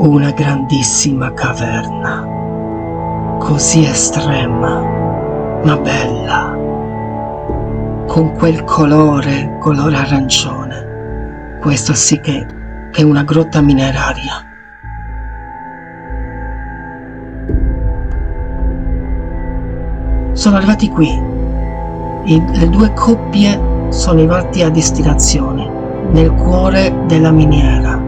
una grandissima caverna, così estrema, ma bella, con quel colore arancione. Questo sì che è una grotta mineraria. Sono arrivati qui. Le due coppie sono arrivati a destinazione, nel cuore della miniera.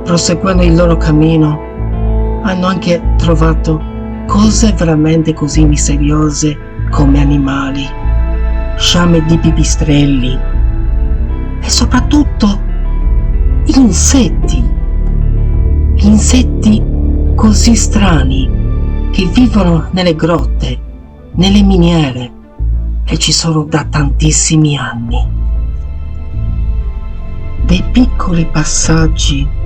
Proseguendo il loro cammino, hanno anche trovato cose veramente così misteriose come animali, sciame di pipistrelli e soprattutto insetti così strani che vivono nelle grotte, nelle miniere e ci sono da tantissimi anni. Dei piccoli passaggi,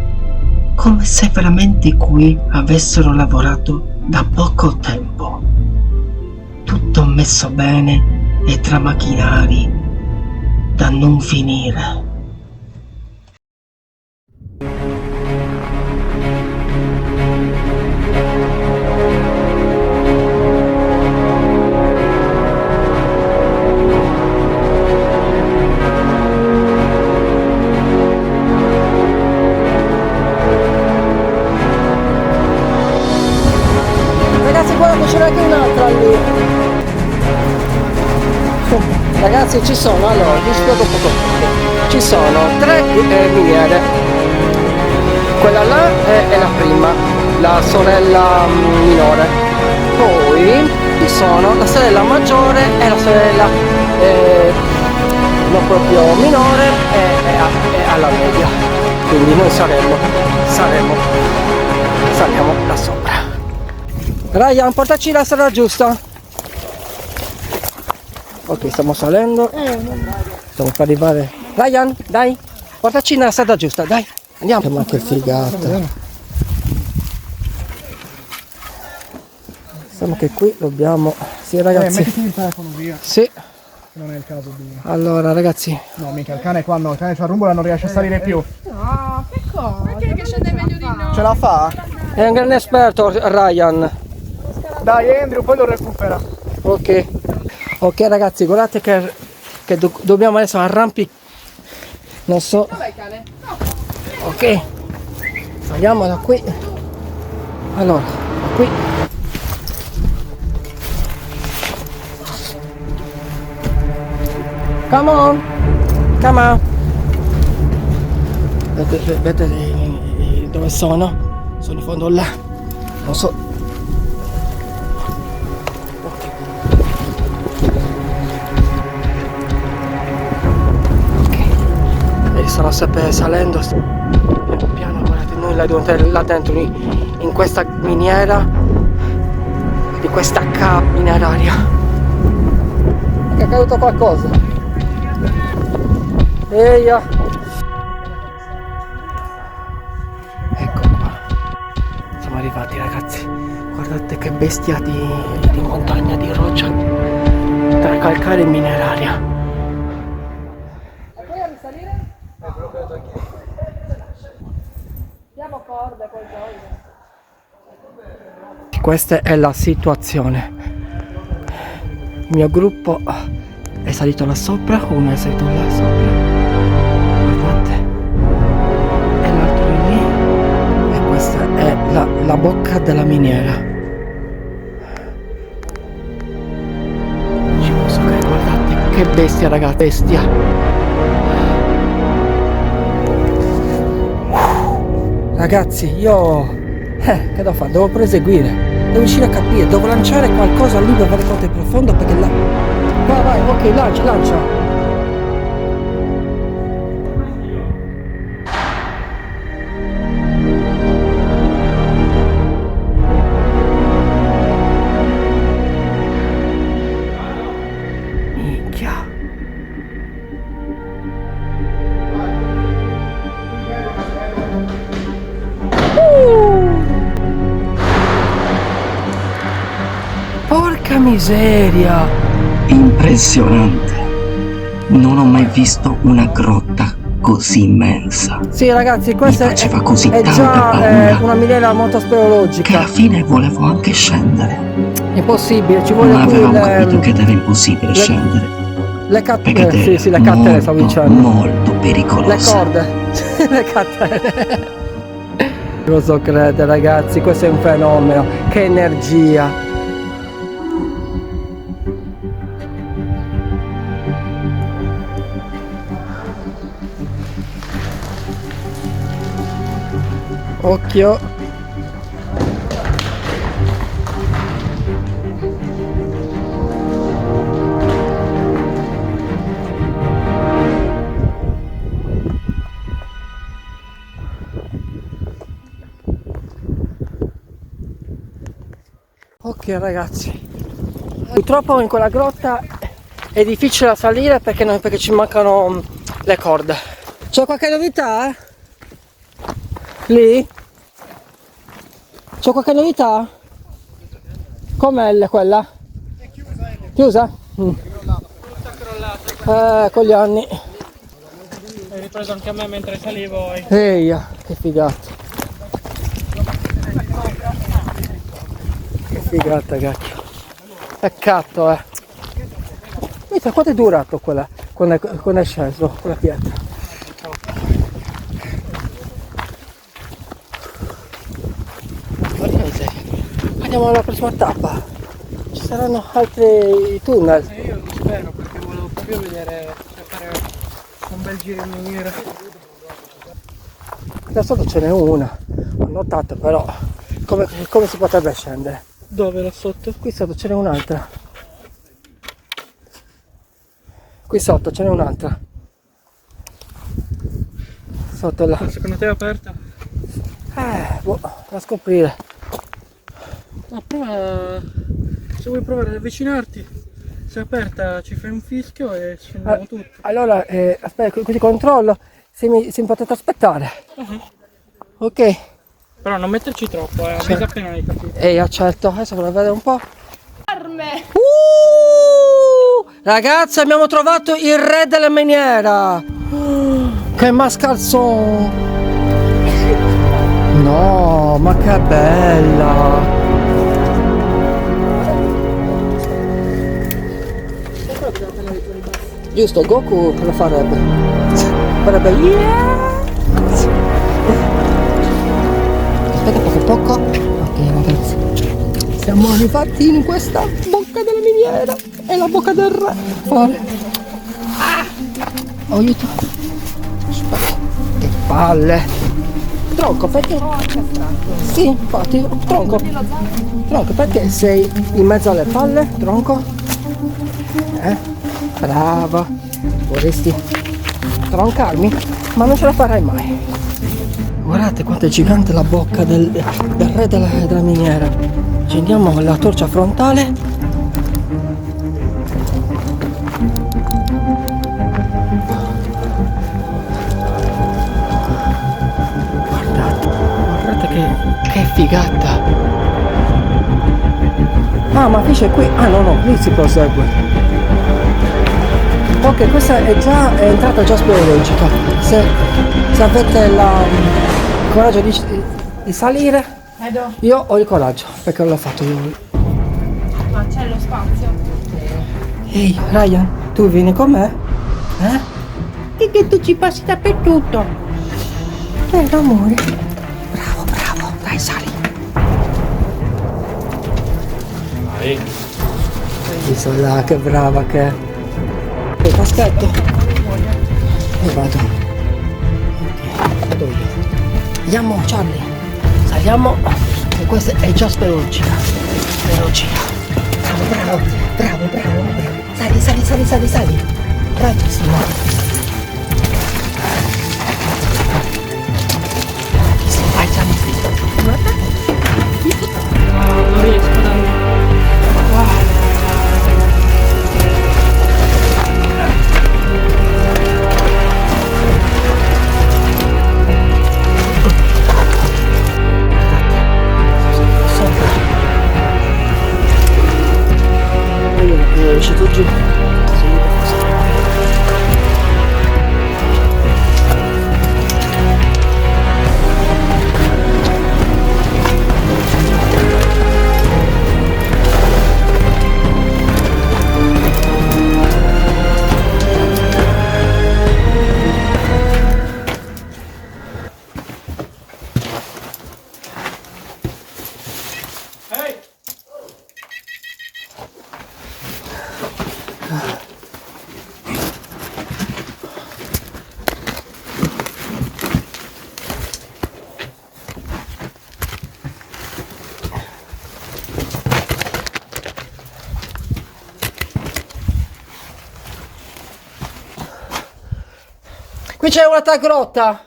come se veramente qui avessero lavorato da poco tempo. Tutto messo bene e tra macchinari da non finire. C'era anche un'altra lì. Ragazzi, ci sono, allora vi spiego poco. Ci sono tre miniere. Quella là è la prima, la sorella minore. Poi ci sono la sorella maggiore e la sorella non proprio minore e alla media. Quindi noi saliamo da sopra. Ryan, portaci la strada giusta. Ok, stiamo salendo. Stiamo per arrivare. Ryan, dai, portaci nella strada giusta, dai. Andiamo. Ma che figata. Diciamo che qui dobbiamo... Sì, ragazzi. Mettiti il telefono via. Sì. Non è il caso di... Allora, ragazzi. No, mica, il cane qua no, il cane c'ha rumore, non riesce a salire più. No, che cosa? Perché che scende meglio di noi? Ce la fa? È un grande esperto, Ryan. Dai Andrew, poi lo recupera. Ok. Ok, ragazzi, guardate che dobbiamo adesso arrampicare. Non so. Dov'è il cane? No. Ok. Andiamo da qui. Allora, da qui. Come on. Come on. Vedete dove sono? Sono in fondo là. Non so. Stanno sempre salendo piano piano, guardate, noi là dentro in questa miniera di questa cava mineraria. È caduto qualcosa. Eia. Ecco qua, siamo arrivati, ragazzi. Guardate che bestia di montagna, di roccia tra calcare e mineraria. Questa è la situazione. Il mio gruppo è salito là sopra, uno è salito là sopra, guardate, e l'altro è lì, e questa è la bocca della miniera. Ci posso credere, guardate che bestia, ragazzi, bestia. Ragazzi, io che devo fare? Devo proseguire, devo riuscire a capire, devo lanciare qualcosa lì per vedere quanto è profondo, perché là... Vai, ok, lancia. Minchia. Porca miseria! Impressionante! Non ho mai visto una grotta così immensa, Sì ragazzi, questa Mi faceva così è tanta già paura. una miniera molto che speleologica. alla fine volevo anche scendere. Impossibile, ci vuole Ma qui avevamo capito che era impossibile le- scendere. le Perché catene. Sì, sì, le era catene stavo molto, dicendo. molto Le pericolosa. corde. Le catene. Non lo so credere ragazzi, questo è un fenomeno. Che energia. Occhio. Ok ragazzi, purtroppo in quella grotta è difficile da salire perché ci mancano le corde. C'è qualche novità? Lì? C'è qualche novità? Com'è quella? È chiusa, Chiusa? Con gli anni. Hai ripreso anche a me mentre salivo. Eia, che figata. Che figata, cacchio. Peccato, Mica, quanto è durato quella quando è sceso, quella pietra? Porca miseria. Andiamo alla prossima tappa. Ci saranno altri tunnel. Io lo spero perché volevo proprio vedere, fare un bel giro in miniera. Da sotto ce n'è una. Ho notato però come si potrebbe scendere. Dove là sotto? Qui sotto ce n'è un'altra. Qui sotto ce n'è un'altra. Sotto là. Secondo te è aperta? Boh, da scoprire. Ma prova, se vuoi provare ad avvicinarti, se è aperta ci fai un fischio e scendiamo tutti. Allora, aspetta, così controllo se mi potete aspettare. Ok. Però non metterci troppo, avvisa appena hai capito. Accetto, adesso vorrei vedere un po'. Arme! Ragazzi, abbiamo trovato il re della miniera. Che mascalzone. No, ma che bella. Giusto, Goku lo farebbe. Farebbe yeah. Aspetta poco. Ok ragazzi. Siamo arrivati in questa bocca della miniera. È la bocca del re. Fuori. Aiuto. Aspetta. Che palle. Tronco perché? Sì, infatti, tronco. Tronco perché sei in mezzo alle palle? Tronco? Brava. Vorresti troncarmi? Ma non ce la farai mai. Guardate quanto è gigante la bocca del re della miniera. Accendiamo la torcia frontale. Guardate che figata. Ah, ma finisce qui? Ah no, lì si prosegue. Ok, questa è entrata già speleologica. Se avete il coraggio di salire, io ho il coraggio, perché l'ho fatto io. Ma c'è lo spazio? Ehi, Ryan, tu vieni con me? E che tu ci passi dappertutto. Amore. Bravo, dai, sali. Vai. Visto là, che brava che è. Aspetto. E vado. Ok, vado io. Andiamo, Charlie. Saliamo. E questa è già speleologica. Bravo. Sali. Bravissimo. Vai, sali. Non riesco a dare. È uscito giù. Qui c'è un'altra grotta.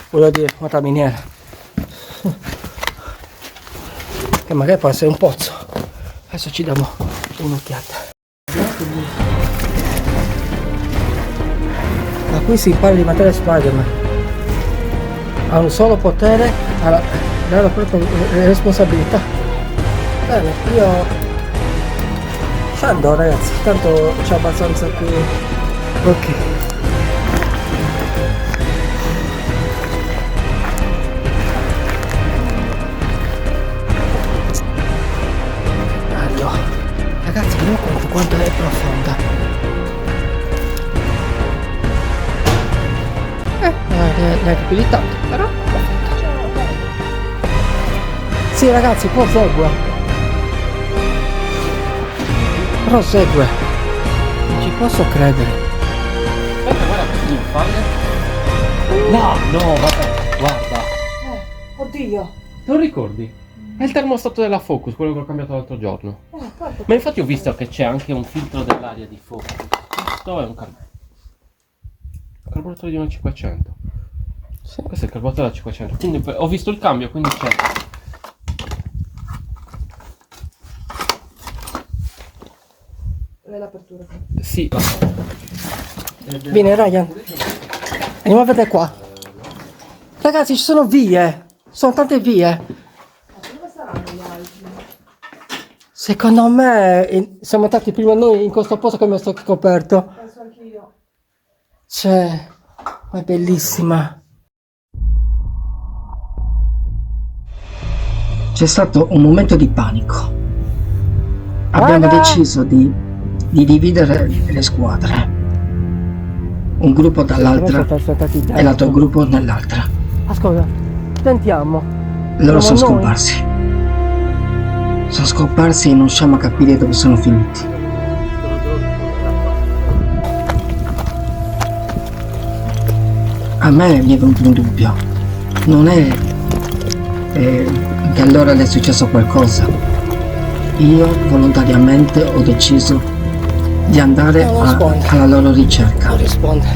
Voglio dire, un'altra miniera. Che magari può essere un pozzo. Adesso ci diamo un'occhiata. Da qui si impara di diventare Spider-Man. Ha un solo potere, ha la propria responsabilità. Bene, io scendo ragazzi, tanto c'è abbastanza qui. Ok. Bello. Ragazzi, non conto quanto è profonda. Neanche più di tanto, però profonda. Sì ragazzi, prosegue. Prosegue. Non ci posso credere. Aspetta, guarda che mi fai. No, vabbè, guarda. Oddio. Non ricordi? È il termostato della Focus, quello che ho cambiato l'altro giorno. Ma infatti ho visto che c'è anche un filtro dell'aria di Focus. Questo è un carburatore di una 500. Sì. Questo è il carburatore da 500. Quindi ho visto il cambio, quindi c'è. L'apertura. Sì. Vieni Ryan. Andiamo a vedere qua. Ragazzi, ci sono vie. Sono tante vie. Dove saranno gli altri? Secondo me siamo entrati prima noi in questo posto che mi sto scoperto. Penso anch'io. Cioè, ma è bellissima. C'è stato un momento di panico. Abbiamo deciso di dividere le squadre. Un gruppo dall'altra e l'altro gruppo nell'altra. Ascolta, sentiamo. Loro sono Siamo noi? scomparsi. Sono scomparsi e non riusciamo a capire dove sono finiti. A me mi è venuto un dubbio. Non è che allora le è successo qualcosa. Io volontariamente ho deciso di andare alla loro ricerca. Non risponde.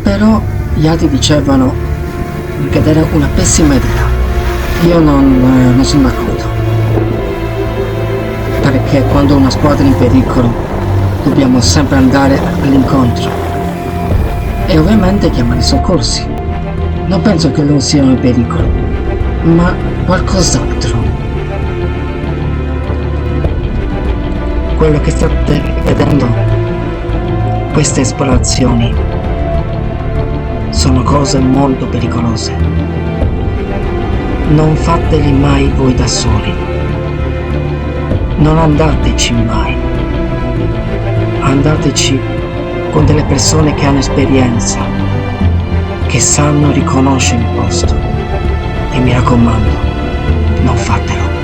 Però gli altri dicevano che era una pessima idea. Io non sono d'accordo. Perché quando una squadra è in pericolo dobbiamo sempre andare all'incontro. E ovviamente chiamare i soccorsi. Non penso che loro siano in pericolo, ma qualcos'altro. Quello che state vedendo, queste esplorazioni, sono cose molto pericolose. Non fateli mai voi da soli. Non andateci mai. Andateci con delle persone che hanno esperienza, che sanno riconoscere il posto. E mi raccomando, non fatelo.